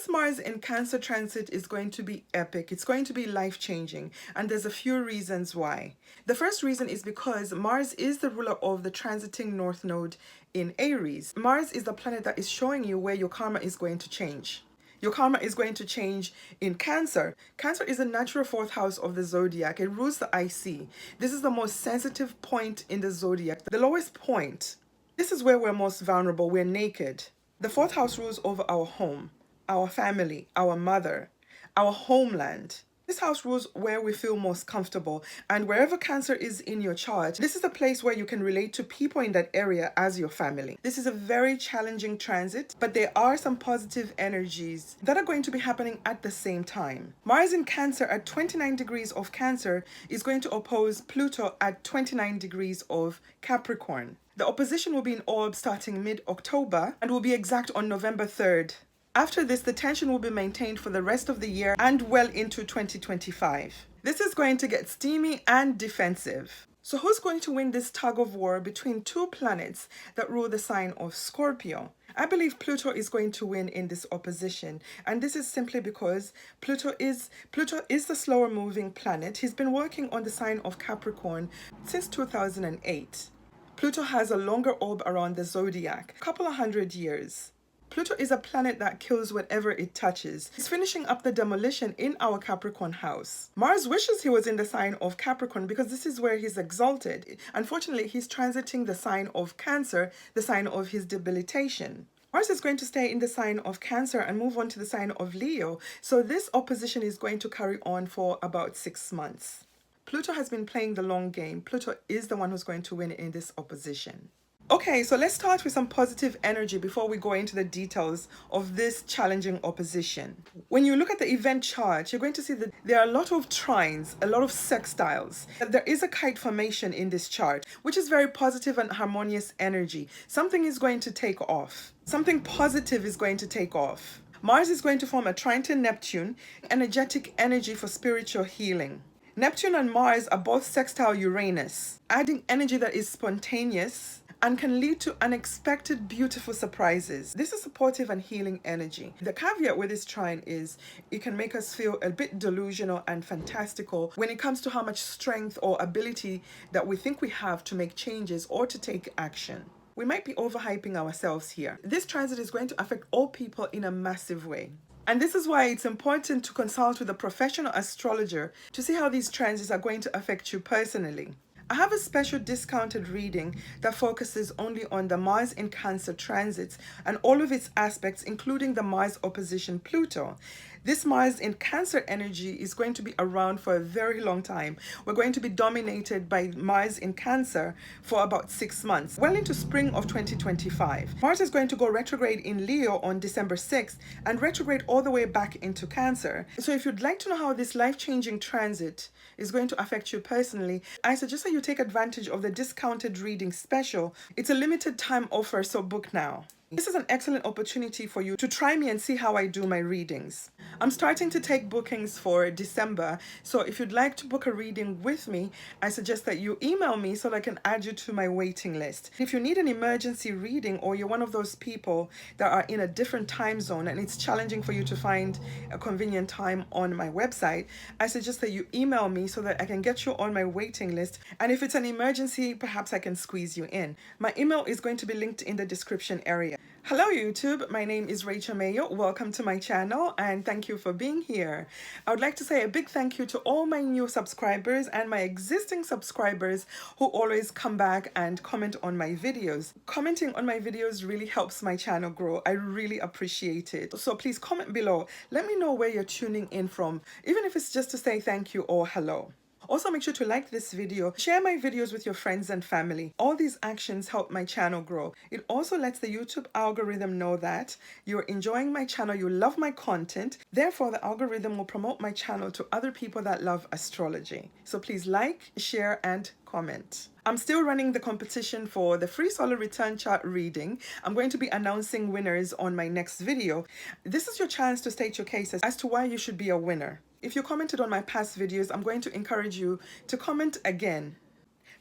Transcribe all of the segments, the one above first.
This Mars in Cancer transit is going to be epic. It's going to be life-changing, and there's a few reasons why. The first reason is because Mars is the ruler of the transiting North Node in Aries. Mars is the planet that is showing you where your karma is going to change. Your karma is going to change in Cancer. Cancer is the natural fourth house of the zodiac. It rules the IC. This is the most sensitive point in the zodiac, the lowest point. This is where we're most vulnerable. We're naked. The fourth house rules over our home, our family, our mother, our homeland. This house rules where we feel most comfortable, and wherever Cancer is in your chart, this is a place where you can relate to people in that area as your family. This is a very challenging transit, but there are some positive energies that are going to be happening at the same time. Mars in Cancer at 29 degrees of Cancer is going to oppose Pluto at 29 degrees of Capricorn. The opposition will be in orb starting mid-October and will be exact on November 3rd. After this, the tension will be maintained for the rest of the year and well into 2025. This is going to get steamy and defensive. So who's going to win this tug of war between two planets that rule the sign of Scorpio? I believe Pluto is going to win in this opposition, and this is simply because Pluto is the slower moving planet. He's been working on the sign of Capricorn since 2008. Pluto has a longer orb around the zodiac, a couple of hundred years. Pluto is a planet that kills whatever it touches. He's finishing up the demolition in our Capricorn house. Mars wishes he was in the sign of Capricorn because this is where he's exalted. Unfortunately, he's transiting the sign of Cancer, the sign of his debilitation. Mars is going to stay in the sign of Cancer and move on to the sign of Leo. So this opposition is going to carry on for about 6 months. Pluto has been playing the long game. Pluto is the one who's going to win in this opposition. Okay, so let's start with some positive energy before we go into the details of this challenging opposition. When you look at the event chart, you're going to see that there are a lot of trines, a lot of sextiles. There is a kite formation in this chart, which is very positive and harmonious energy. Something is going to take off. Something positive is going to take off. Mars is going to form a trine to Neptune, energetic energy for spiritual healing. Neptune and Mars are both sextile Uranus, adding energy that is spontaneous and can lead to unexpected beautiful surprises. This is supportive and healing energy. The caveat with this trine is it can make us feel a bit delusional and fantastical when it comes to how much strength or ability that we think we have to make changes or to take action. We might be overhyping ourselves here. This transit is going to affect all people in a massive way. And this is why it's important to consult with a professional astrologer to see how these transits are going to affect you personally. I have a special discounted reading that focuses only on the Mars in Cancer transits and all of its aspects, including the Mars opposition Pluto. This Mars in Cancer energy is going to be around for a very long time. We're going to be dominated by Mars in Cancer for about 6 months, well into spring of 2025. Mars is going to go retrograde in Leo on December 6th and retrograde all the way back into Cancer. So if you'd like to know how this life-changing transit is going to affect you personally, I suggest that you take advantage of the discounted reading special. It's a limited time offer, so book now. This is an excellent opportunity for you to try me and see how I do my readings. I'm starting to take bookings for December, so if you'd like to book a reading with me, I suggest that you email me so that I can add you to my waiting list. If you need an emergency reading or you're one of those people that are in a different time zone and it's challenging for you to find a convenient time on my website, I suggest that you email me so that I can get you on my waiting list. And if it's an emergency, perhaps I can squeeze you in. My email is going to be linked in the description area. Hello YouTube, my name is Rachel Mayo. Welcome to my channel and thank you for being here. I would like to say a big thank you to all my new subscribers and my existing subscribers who always come back and comment on my videos. Commenting on my videos really helps my channel grow. I really appreciate it. So please comment below. Let me know where you're tuning in from, even if it's just to say thank you or hello. Also, make sure to like this video, share my videos with your friends and family. All these actions help my channel grow. It also lets the YouTube algorithm know that you're enjoying my channel, you love my content. Therefore, the algorithm will promote my channel to other people that love astrology. So please like, share, and comment. I'm still running the competition for the free solar return chart reading. I'm going to be announcing winners on my next video. This is your chance to state your case as to why you should be a winner. If you commented on my past videos, I'm going to encourage you to comment again.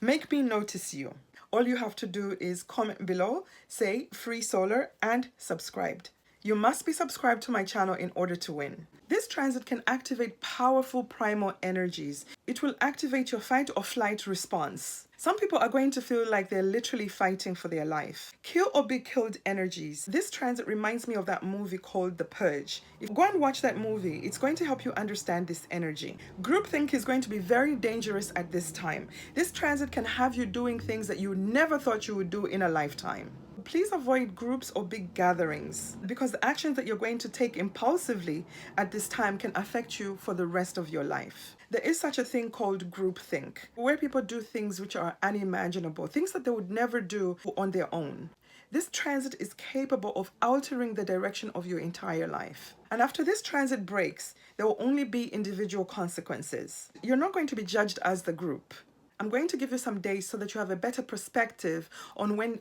Make me notice you. All you have to do is comment below, say free solar and subscribed. You must be subscribed to my channel in order to win. This transit can activate powerful primal energies. It will activate your fight or flight response. Some people are going to feel like they're literally fighting for their life. Kill or be killed energies. This transit reminds me of that movie called The Purge. If you go and watch that movie, it's going to help you understand this energy. Groupthink is going to be very dangerous at this time. This transit can have you doing things that you never thought you would do in a lifetime. Please avoid groups or big gatherings because the actions that you're going to take impulsively at this time can affect you for the rest of your life. There is such a thing called groupthink, where people do things which are unimaginable, things that they would never do on their own. This transit is capable of altering the direction of your entire life. And after this transit breaks, there will only be individual consequences. You're not going to be judged as the group. I'm going to give you some days so that you have a better perspective on when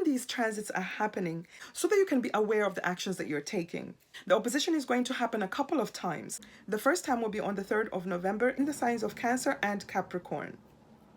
these transits are happening so that you can be aware of the actions that you're taking. The opposition is going to happen a couple of times. The first time will be on the 3rd of November in the signs of Cancer and Capricorn.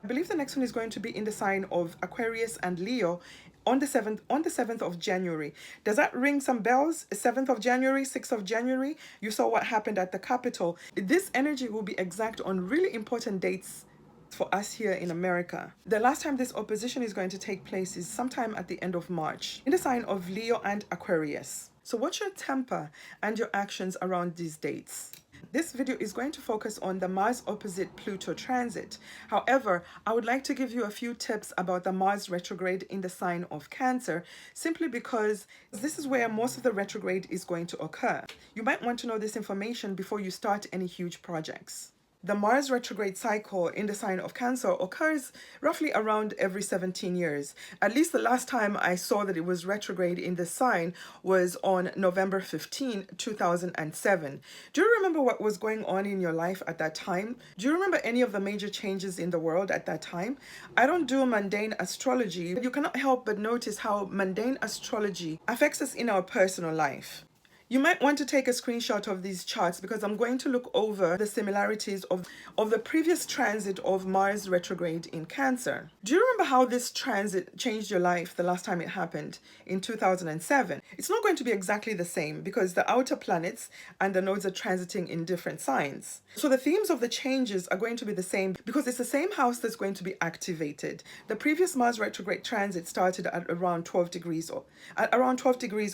I believe the next one is going to be in the sign of Aquarius and Leo on the 7th of January. Does that ring some bells? 7th of January, 6th of January, you saw what happened at the Capitol. This energy will be exact on really important dates for us here in America. The last time this opposition is going to take place is sometime at the end of March in the sign of Leo and Aquarius. So watch your temper and your actions around these dates. This video is going to focus on the Mars opposite Pluto transit. However, I would like to give you a few tips about the Mars retrograde in the sign of Cancer, simply because this is where most of the retrograde is going to occur. You might want to know this information before you start any huge projects. The Mars retrograde cycle in the sign of Cancer occurs roughly around every 17 years. At least the last time I saw that it was retrograde in the sign was on November 15, 2007. Do you remember what was going on in your life at that time? Do you remember any of the major changes in the world at that time? I don't do mundane astrology, but you cannot help but notice how mundane astrology affects us in our personal life. You might want to take a screenshot of these charts because I'm going to look over the similarities of the previous transit of Mars retrograde in Cancer. Do you remember how this transit changed your life the last time it happened in 2007? It's not going to be exactly the same because the outer planets and the nodes are transiting in different signs. So the themes of the changes are going to be the same because it's the same house that's going to be activated. The previous Mars retrograde transit started at around 12 degrees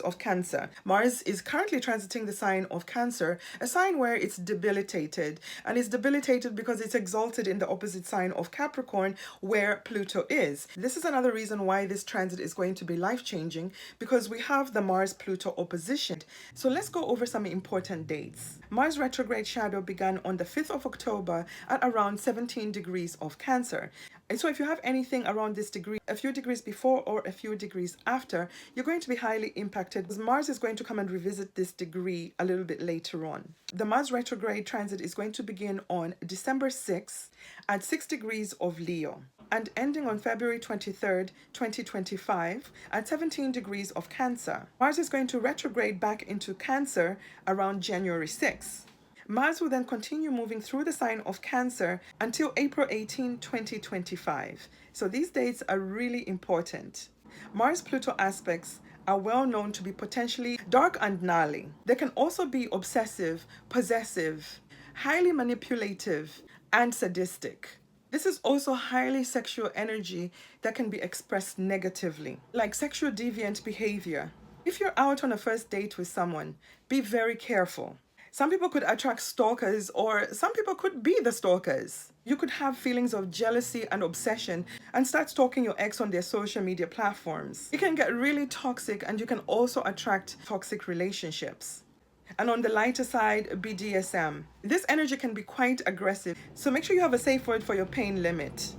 of Cancer. Mars is currently transiting the sign of Cancer, a sign where it's debilitated, and it's debilitated because it's exalted in the opposite sign of Capricorn where Pluto is. This is another reason why this transit is going to be life-changing, because we have the Mars-Pluto opposition. So let's go over some important dates. Mars retrograde shadow began on the 5th of October at around 17 degrees of Cancer. And so if you have anything around this degree, a few degrees before or a few degrees after, you're going to be highly impacted because Mars is going to come and revisit this degree a little bit later on. The Mars retrograde transit is going to begin on December 6th at 6 degrees of Leo and ending on February 23rd, 2025 at 17 degrees of Cancer. Mars is going to retrograde back into Cancer around January 6th. Mars will then continue moving through the sign of Cancer until April 18, 2025. So these dates are really important. Mars-Pluto aspects are well known to be potentially dark and gnarly. They can also be obsessive, possessive, highly manipulative, and sadistic. This is also highly sexual energy that can be expressed negatively, like sexual deviant behavior. If you're out on a first date with someone, be very careful. Some people could attract stalkers, or some people could be the stalkers. You could have feelings of jealousy and obsession and start stalking your ex on their social media platforms. It can get really toxic, and you can also attract toxic relationships. And on the lighter side, BDSM. This energy can be quite aggressive, so make sure you have a safe word for your pain limit.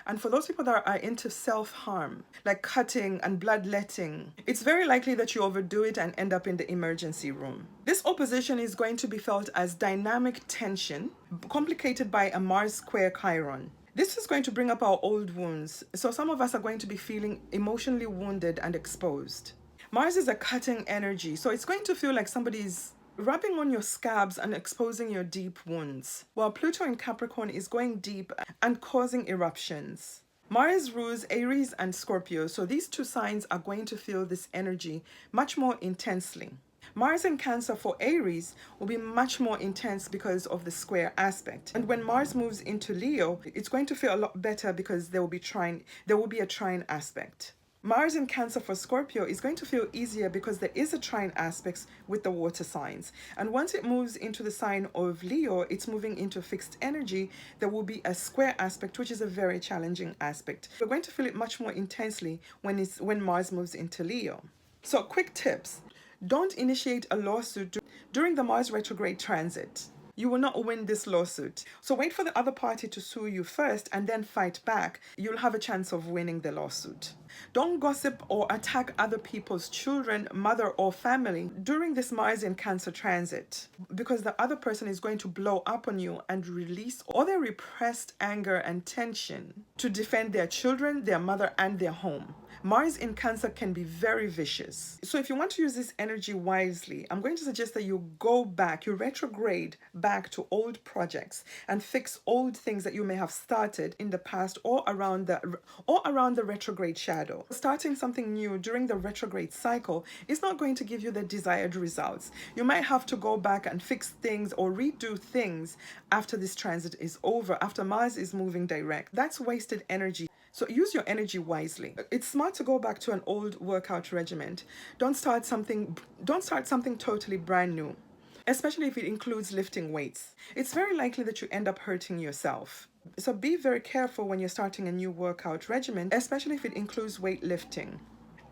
And for those people that are into self-harm, like cutting and bloodletting, it's very likely that you overdo it and end up in the emergency room. This opposition is going to be felt as dynamic tension, complicated by a Mars square Chiron. This is going to bring up our old wounds, so some of us are going to be feeling emotionally wounded and exposed. Mars is a cutting energy, so it's going to feel like somebody's rubbing on your scabs and exposing your deep wounds, while Pluto in Capricorn is going deep and causing eruptions. Mars rules Aries and Scorpio, so these two signs are going to feel this energy much more intensely. Mars in Cancer for Aries will be much more intense because of the square aspect. And when Mars moves into Leo, it's going to feel a lot better because there will be a trine aspect. Mars in Cancer for Scorpio is going to feel easier because there is a trine aspect with the water signs. And once it moves into the sign of Leo, it's moving into fixed energy. There will be a square aspect, which is a very challenging aspect. We're going to feel it much more intensely when Mars moves into Leo. So quick tips. Don't initiate a lawsuit during the Mars retrograde transit. You will not win this lawsuit. So wait for the other party to sue you first and then fight back. You'll have a chance of winning the lawsuit. Don't gossip or attack other people's children, mother, or family during this Mars in Cancer transit, because the other person is going to blow up on you and release all their repressed anger and tension to defend their children, their mother, and their home. Mars in Cancer can be very vicious. So if you want to use this energy wisely, I'm going to suggest that you retrograde back to old projects and fix old things that you may have started in the past or around the retrograde shadow. Starting something new during the retrograde cycle is not going to give you the desired results. You might have to go back and fix things or redo things after this transit is over, after Mars is moving direct. That's wasted energy. So use your energy wisely. It's smart to go back to an old workout regimen. Don't start something totally brand new, especially if it includes lifting weights. It's very likely that you end up hurting yourself. So be very careful when you're starting a new workout regimen, especially if it includes weightlifting.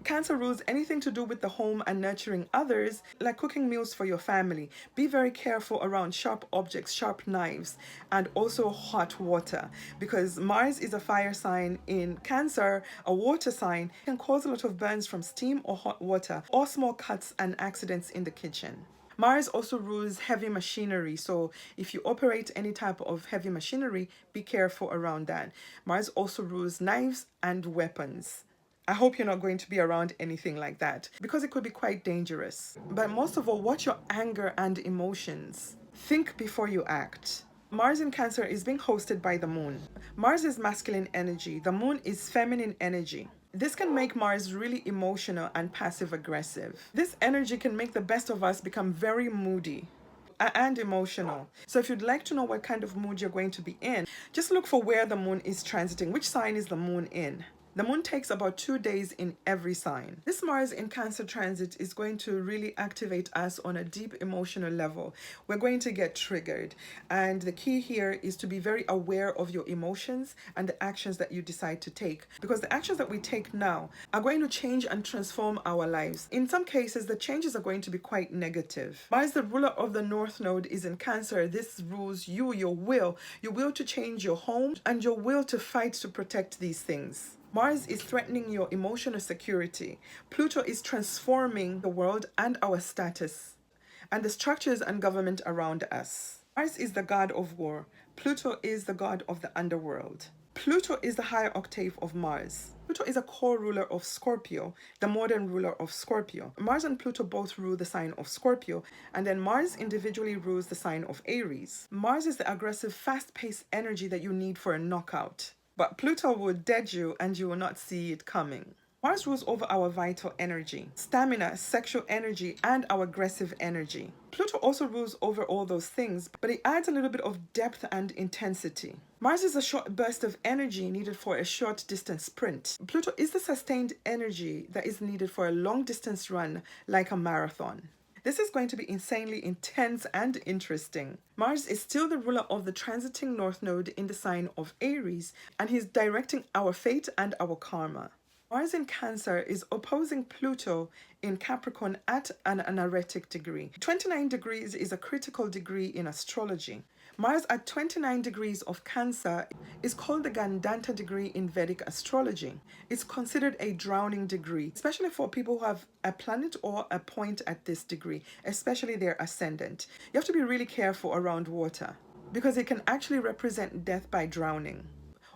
Cancer rules anything to do with the home and nurturing others, like cooking meals for your family. Be very careful around sharp objects, sharp knives, and also hot water, because Mars is a fire sign in Cancer, a water sign, can cause a lot of burns from steam or hot water, or small cuts and accidents in the kitchen. Mars also rules heavy machinery, so if you operate any type of heavy machinery, be careful around that. Mars also rules knives and weapons. I hope you're not going to be around anything like that, because it could be quite dangerous. But most of all, watch your anger and emotions. Think before you act. Mars in Cancer is being hosted by the moon. Mars is masculine energy. The moon is feminine energy. This can make Mars really emotional and passive aggressive. This energy can make the best of us become very moody and emotional. So if you'd like to know what kind of mood you're going to be in, just look for where the moon is transiting. Which sign is the moon in? The moon takes about 2 days in every sign. This Mars in Cancer transit is going to really activate us on a deep emotional level. We're going to get triggered. And the key here is to be very aware of your emotions and the actions that you decide to take. Because the actions that we take now are going to change and transform our lives. In some cases, the changes are going to be quite negative. Mars, the ruler of the North Node, is in Cancer. This rules you, your will to change your home and your will to fight to protect these things. Mars is threatening your emotional security. Pluto is transforming the world and our status and the structures and government around us. Mars is the god of war. Pluto is the god of the underworld. Pluto is the higher octave of Mars. Pluto is a core ruler of Scorpio, the modern ruler of Scorpio. Mars and Pluto both rule the sign of Scorpio, and then Mars individually rules the sign of Aries. Mars is the aggressive, fast-paced energy that you need for a knockout. But Pluto will dead you and you will not see it coming. Mars rules over our vital energy, stamina, sexual energy, and our aggressive energy. Pluto also rules over all those things, but it adds a little bit of depth and intensity. Mars is a short burst of energy needed for a short distance sprint. Pluto is the sustained energy that is needed for a long distance run, like a marathon. This is going to be insanely intense and interesting. Mars is still the ruler of the transiting North Node in the sign of Aries, and he's directing our fate and our karma. Mars in Cancer is opposing Pluto in Capricorn at an anaretic degree. 29 degrees is a critical degree in astrology. Mars at 29 degrees of Cancer is called the Gandanta degree in Vedic astrology. It's considered a drowning degree, especially for people who have a planet or a point at this degree, especially their ascendant. You have to be really careful around water because it can actually represent death by drowning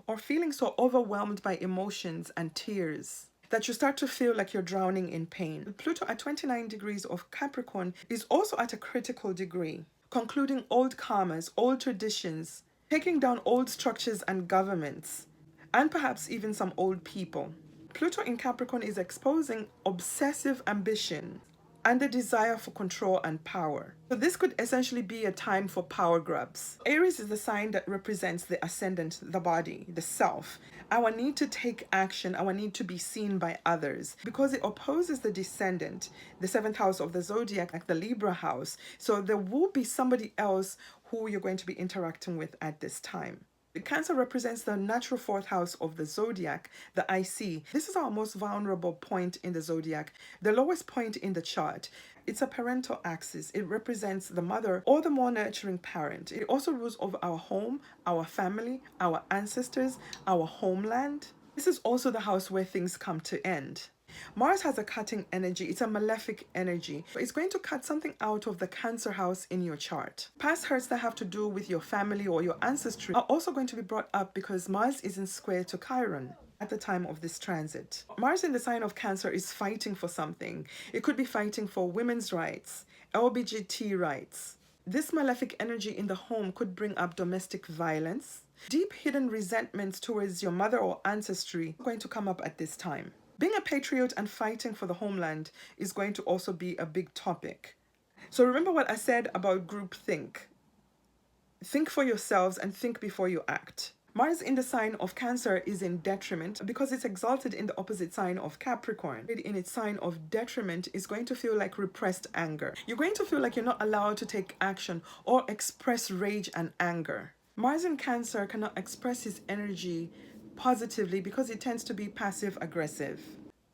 or feeling so overwhelmed by emotions and tears that you start to feel like you're drowning in pain. Pluto at 29 degrees of Capricorn is also at a critical degree, concluding old karmas, old traditions, taking down old structures and governments, and perhaps even some old people. Pluto in Capricorn is exposing obsessive ambition and the desire for control and power. So this could essentially be a time for power grabs. Aries is the sign that represents the ascendant, the body, the self, our need to take action, our need to be seen by others, because it opposes the descendant, the seventh house of the zodiac, like the Libra house. So there will be somebody else who you're going to be interacting with at this time. Cancer represents the natural fourth house of the zodiac, the IC. This is our most vulnerable point in the zodiac, the lowest point in the chart. It's a parental axis. It represents the mother or the more nurturing parent. It also rules over our home, our family, our ancestors, our homeland. This is also the house where things come to end. Mars has a cutting energy. It's a malefic energy. It's going to cut something out of the Cancer house in your chart. Past hurts that have to do with your family or your ancestry are also going to be brought up because Mars is in square to Chiron at the time of this transit. Mars in the sign of Cancer is fighting for something. It could be fighting for women's rights, LGBT rights. This malefic energy in the home could bring up domestic violence. Deep hidden resentments towards your mother or ancestry are going to come up at this time. Being a patriot and fighting for the homeland is going to also be a big topic. So remember what I said about groupthink. Think for yourselves and think before you act. Mars in the sign of Cancer is in detriment because it's exalted in the opposite sign of Capricorn. In its sign of detriment is going to feel like repressed anger. You're going to feel like you're not allowed to take action or express rage and anger. Mars in Cancer cannot express his energy positively because it tends to be passive aggressive,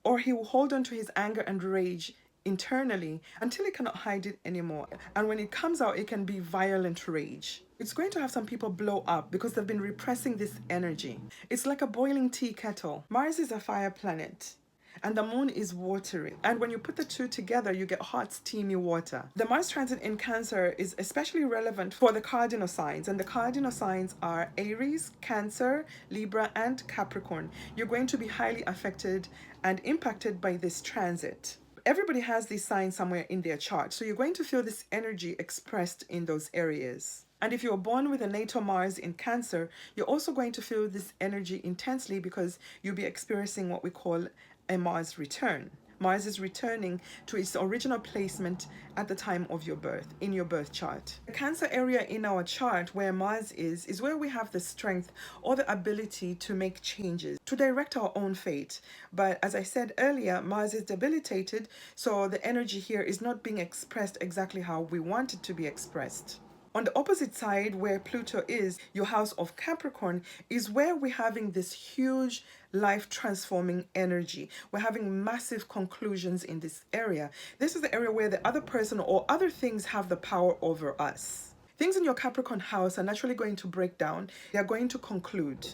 or he will hold on to his anger and rage internally until he cannot hide it anymore, and when it comes out it can be violent rage. It's going to have some people blow up because they've been repressing this energy. It's like a boiling tea kettle. Mars is a fire planet and the moon is watery, and when you put the two together you get hot steamy water. The Mars transit in Cancer is especially relevant for the cardinal signs, and the cardinal signs are Aries, Cancer, Libra and Capricorn. You're going to be highly affected and impacted by this transit. Everybody has these signs somewhere in their chart, so you're going to feel this energy expressed in those areas. And if you're born with a natal Mars in Cancer, you're also going to feel this energy intensely because you'll be experiencing what we call a Mars return. Mars is returning to its original placement at the time of your birth, in your birth chart. The Cancer area in our chart where Mars is where we have the strength or the ability to make changes, to direct our own fate. But as I said earlier, Mars is debilitated, so the energy here is not being expressed exactly how we want it to be expressed. On the opposite side, where Pluto is, your house of Capricorn, is where we're having this huge life-transforming energy. We're having massive conclusions in this area. This is the area where the other person or other things have the power over us. Things in your Capricorn house are naturally going to break down. They are going to conclude.